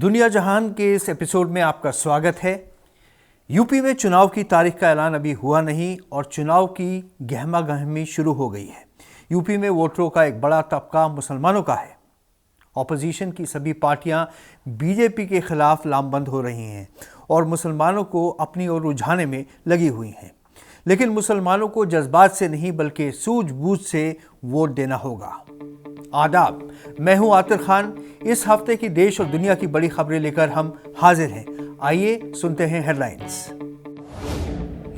दुनिया जहान के इस एपिसोड में आपका स्वागत है। यूपी में चुनाव की तारीख का ऐलान अभी हुआ नहीं और चुनाव की गहमा गहमी शुरू हो गई है। यूपी में वोटरों का एक बड़ा तबका मुसलमानों का है। ऑपोजिशन की सभी पार्टियां बीजेपी के खिलाफ लामबंद हो रही हैं और मुसलमानों को अपनी ओर रुझाने में लगी हुई हैं। लेकिन मुसलमानों को जज्बात से नहीं बल्कि सूझबूझ से वोट देना होगा। आदाब, मैं हूं आतिर खान। इस हफ्ते की देश और दुनिया की बड़ी खबरें लेकर हम हाजिर हैं। आइए सुनते हैं हेडलाइंस।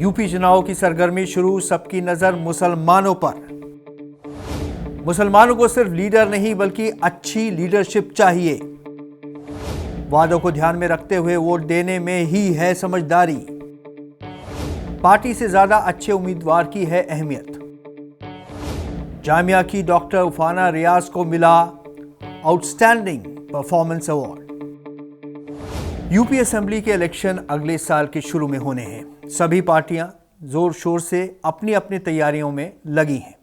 यूपी चुनाव की सरगर्मी शुरू, सबकी नजर मुसलमानों पर। मुसलमानों को सिर्फ लीडर नहीं बल्कि अच्छी लीडरशिप चाहिए। वादों को ध्यान में रखते हुए वोट देने में ही है समझदारी। पार्टी से ज्यादा अच्छे उम्मीदवार की है अहमियत। जामिया की डॉक्टर उफाना रियाज को मिला outstanding performance award. UP assembly के इलेक्शन अगले साल के शुरू में होने हैं। सभी पार्टियां जोर शोर से अपनी अपनी तैयारियों में लगी हैं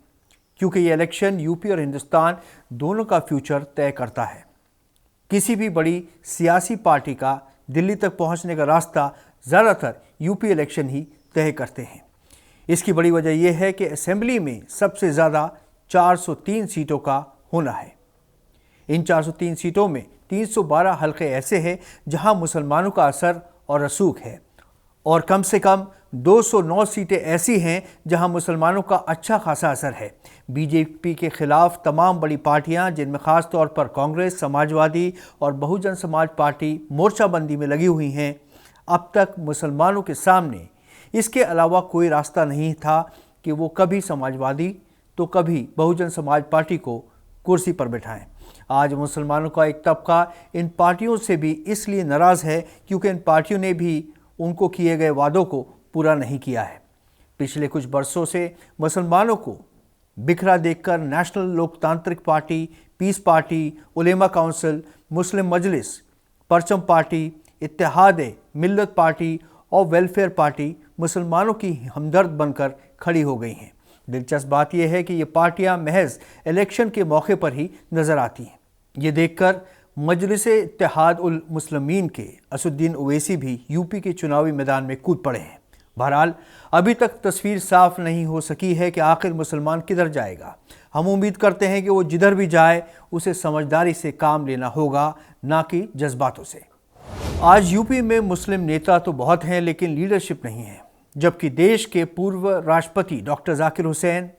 क्योंकि ये इलेक्शन यूपी और हिंदुस्तान दोनों का फ्यूचर तय करता है। किसी भी बड़ी सियासी पार्टी का दिल्ली तक पहुंचने का रास्ता ज़्यादातर यूपी इलेक्शन ही तय करते हैं। इसकी बड़ी वजह यह है कि असेंबली में सबसे ज़्यादा 403 सीटों का होना है। इन 403 सीटों में 312 हल्के ऐसे हैं जहां मुसलमानों का असर और रसूख है और कम से कम 209 सीटें ऐसी हैं जहां मुसलमानों का अच्छा खासा असर है। बीजेपी के खिलाफ तमाम बड़ी पार्टियां, जिनमें खास तौर पर कांग्रेस, समाजवादी और बहुजन समाज पार्टी मोर्चाबंदी में लगी हुई हैं, अब तक मुसलमानों के सामने इसके अलावा कोई रास्ता नहीं था कि वो कभी समाजवादी तो कभी बहुजन समाज पार्टी को कुर्सी पर बिठाएं। आज मुसलमानों का एक तबका इन पार्टियों से भी इसलिए नाराज़ है क्योंकि इन पार्टियों ने भी उनको किए गए वादों को पूरा नहीं किया है। पिछले कुछ बरसों से मुसलमानों को बिखरा देखकर नेशनल लोकतांत्रिक पार्टी, पीस पार्टी, उलेमा काउंसिल, मुस्लिम मजलिस, परचम पार्टी, इत्तेहाद मिल्लत पार्टी और वेलफेयर पार्टी मुसलमानों की हमदर्द बनकर खड़ी हो गई हैं। दिलचस्प बात यह है कि ये पार्टियां महज इलेक्शन के मौके पर ही नजर आती हैं। ये देखकर मजलिस इत्तेहाद उल मुस्लिमीन के असुद्दीन ओवैसी भी यूपी के चुनावी मैदान में कूद पड़े हैं। बहरहाल अभी तक तस्वीर साफ नहीं हो सकी है कि आखिर मुसलमान किधर जाएगा। हम उम्मीद करते हैं कि वो जिधर भी जाए उसे समझदारी से काम लेना होगा, ना कि जज्बातों से। आज यूपी में मुस्लिम नेता तो बहुत हैं लेकिन लीडरशिप नहीं है। जबकि देश के पूर्व राष्ट्रपति डॉक्टर जाकिर हुसैन,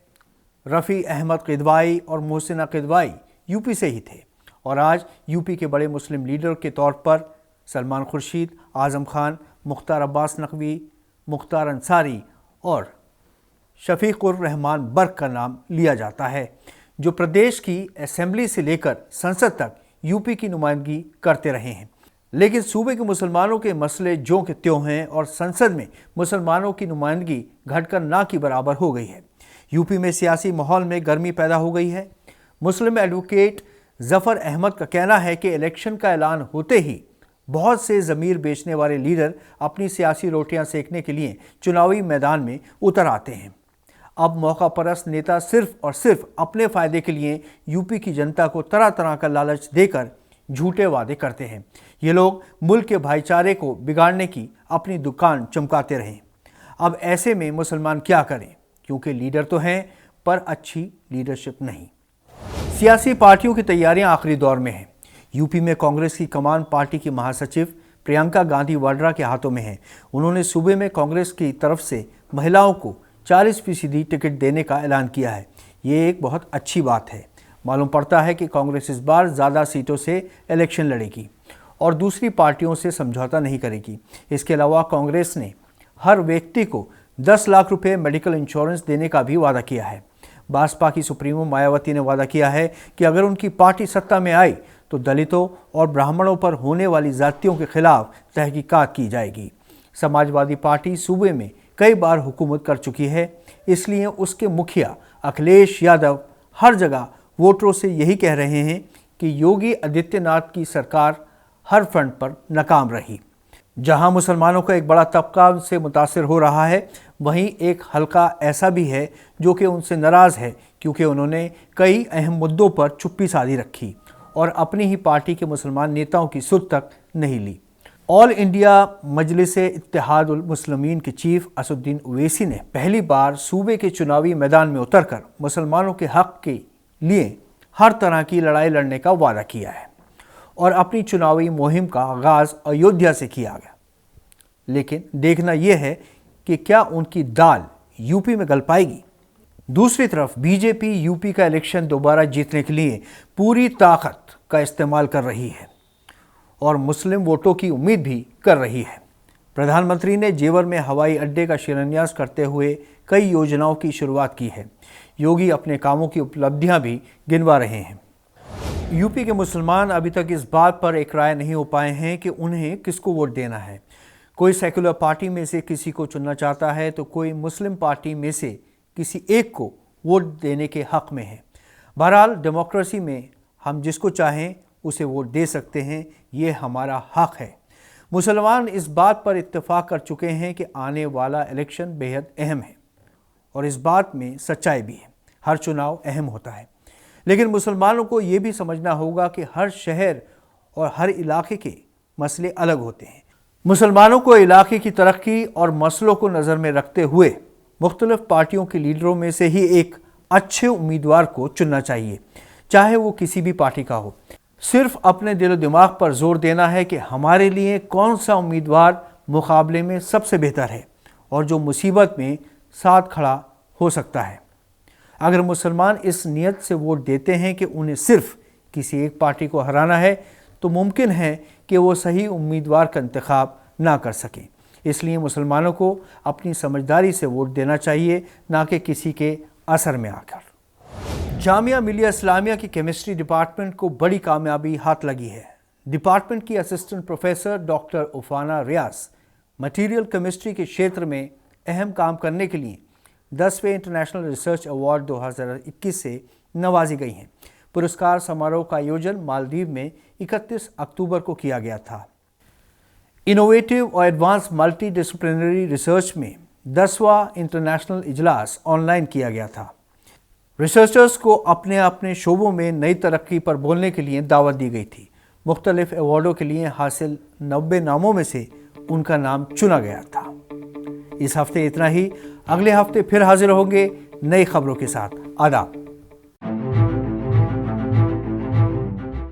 रफ़ी अहमद किदवाई और मोहसिना किदवाई यूपी से ही थे और आज यूपी के बड़े मुस्लिम लीडर के तौर पर सलमान खुर्शीद, आज़म खान, मुख्तार अब्बास नकवी, मुख्तार अंसारी और शफीकुर रहमान बर्क का नाम लिया जाता है, जो प्रदेश की असेंबली से लेकर संसद तक यूपी की नुमाइंदगी करते रहे हैं। लेकिन सूबे के मुसलमानों के मसले ज्यों के त्यों हैं और संसद में मुसलमानों की नुमाइंदगी घटकर ना की बराबर हो गई है। यूपी में सियासी माहौल में गर्मी पैदा हो गई है। मुस्लिम एडवोकेट जफ़र अहमद का कहना है कि इलेक्शन का ऐलान होते ही बहुत से ज़मीर बेचने वाले लीडर अपनी सियासी रोटियां सेकने के लिए चुनावी मैदान में उतर आते हैं। अब मौका परस्त नेता सिर्फ और सिर्फ अपने फ़ायदे के लिए यूपी की जनता को तरह तरह का लालच देकर झूठे वादे करते हैं। ये लोग मुल्क के भाईचारे को बिगाड़ने की अपनी दुकान चमकाते रहें। अब ऐसे में मुसलमान क्या करें, क्योंकि लीडर तो हैं पर अच्छी लीडरशिप नहीं। सियासी पार्टियों की तैयारियां आखिरी दौर में हैं। यूपी में कांग्रेस की कमान पार्टी की महासचिव प्रियंका गांधी वाड्रा के हाथों में है। उन्होंने सूबे में कांग्रेस की तरफ से महिलाओं को 40% टिकट देने का ऐलान किया है। ये एक बहुत अच्छी बात है। मालूम पड़ता है कि कांग्रेस इस बार ज़्यादा सीटों से इलेक्शन लड़ेगी और दूसरी पार्टियों से समझौता नहीं करेगी। इसके अलावा कांग्रेस ने हर व्यक्ति को 10 लाख रुपए मेडिकल इंश्योरेंस देने का भी वादा किया है। बसपा की सुप्रीमो मायावती ने वादा किया है कि अगर उनकी पार्टी सत्ता में आई तो दलितों और ब्राह्मणों पर होने वाली ज़्यादतियों के खिलाफ तहकीकात की जाएगी। समाजवादी पार्टी सूबे में कई बार हुकूमत कर चुकी है, इसलिए उसके मुखिया अखिलेश यादव हर जगह वोटरों से यही कह रहे हैं कि योगी आदित्यनाथ की सरकार हर फ्रंट पर नाकाम रही। जहां मुसलमानों का एक बड़ा तबका उनसे मुतासिर हो रहा है, वहीं एक हल्का ऐसा भी है जो कि उनसे नाराज़ है क्योंकि उन्होंने कई अहम मुद्दों पर चुप्पी साधी रखी और अपनी ही पार्टी के मुसलमान नेताओं की सुध तक नहीं ली। ऑल इंडिया मजलिस-ए-इत्तेहादुल मुस्लिमीन के चीफ असदुद्दीन ओवैसी ने पहली बार सूबे के चुनावी मैदान में उतरकर मुसलमानों के हक के लिए हर तरह की लड़ाई लड़ने का वादा किया है और अपनी चुनावी मुहिम का आगाज़ अयोध्या से किया गया। लेकिन देखना यह है कि क्या उनकी दाल यूपी में गल पाएगी। दूसरी तरफ बीजेपी यूपी का इलेक्शन दोबारा जीतने के लिए पूरी ताकत का इस्तेमाल कर रही है और मुस्लिम वोटों की उम्मीद भी कर रही है। प्रधानमंत्री ने जेवर में हवाई अड्डे का शिलान्यास करते हुए कई योजनाओं की शुरुआत की है। योगी अपने कामों की उपलब्धियां भी गिनवा रहे हैं। यूपी के मुसलमान अभी तक इस बात पर एक राय नहीं हो पाए हैं कि उन्हें किसको वोट देना है। कोई सेकुलर पार्टी में से किसी को चुनना चाहता है तो कोई मुस्लिम पार्टी में से किसी एक को वोट देने के हक में है। बहरहाल डेमोक्रेसी में हम जिसको चाहें उसे वोट दे सकते हैं, ये हमारा हक है। मुसलमान इस बात पर इत्तेफाक कर चुके हैं कि आने वाला इलेक्शन बेहद अहम है और इस बात में सच्चाई भी है। हर चुनाव अहम होता है, लेकिन मुसलमानों को ये भी समझना होगा कि हर शहर और हर इलाके के मसले अलग होते हैं। मुसलमानों को इलाके की तरक्की और मसलों को नज़र में रखते हुए मुख्तलिफ पार्टियों के लीडरों में से ही एक अच्छे उम्मीदवार को चुनना चाहिए, चाहे वो किसी भी पार्टी का हो। सिर्फ अपने दिलो दिमाग पर जोर देना है कि हमारे लिए कौन सा उम्मीदवार मुकाबले में सबसे बेहतर है और जो मुसीबत में साथ खड़ा हो सकता है। अगर मुसलमान इस नियत से वोट देते हैं कि उन्हें सिर्फ किसी एक पार्टी को हराना है, तो मुमकिन है कि वो सही उम्मीदवार का इंतखाब ना कर सकें। इसलिए मुसलमानों को अपनी समझदारी से वोट देना चाहिए, ना कि किसी के असर में आकर। जामिया मिलिया इस्लामिया की केमिस्ट्री डिपार्टमेंट को बड़ी कामयाबी हाथ लगी है। डिपार्टमेंट की असिस्टेंट प्रोफेसर डॉक्टर उफाना रियाज मटीरियल केमिस्ट्री के क्षेत्र में अहम काम करने के लिए 10वें इंटरनेशनल रिसर्च अवार्ड 2021 से नवाजी गई हैं। पुरस्कार समारोह का आयोजन मालदीव में 31 अक्टूबर को किया गया था। इनोवेटिव और एडवांस मल्टी डिसिप्लिनरी रिसर्च में 10वां इंटरनेशनल इजलास ऑनलाइन किया गया था। रिसर्चर्स को अपने अपने शोबों में नई तरक्की पर बोलने के लिए दावत दी गई थी। मुख्तलिफ अवार्डों के लिए हासिल 90 नामों में से उनका नाम चुना गया था। इस हफ्ते इतना ही। अगले हफ्ते फिर हाजिर होंगे नई खबरों के साथ। आदाब।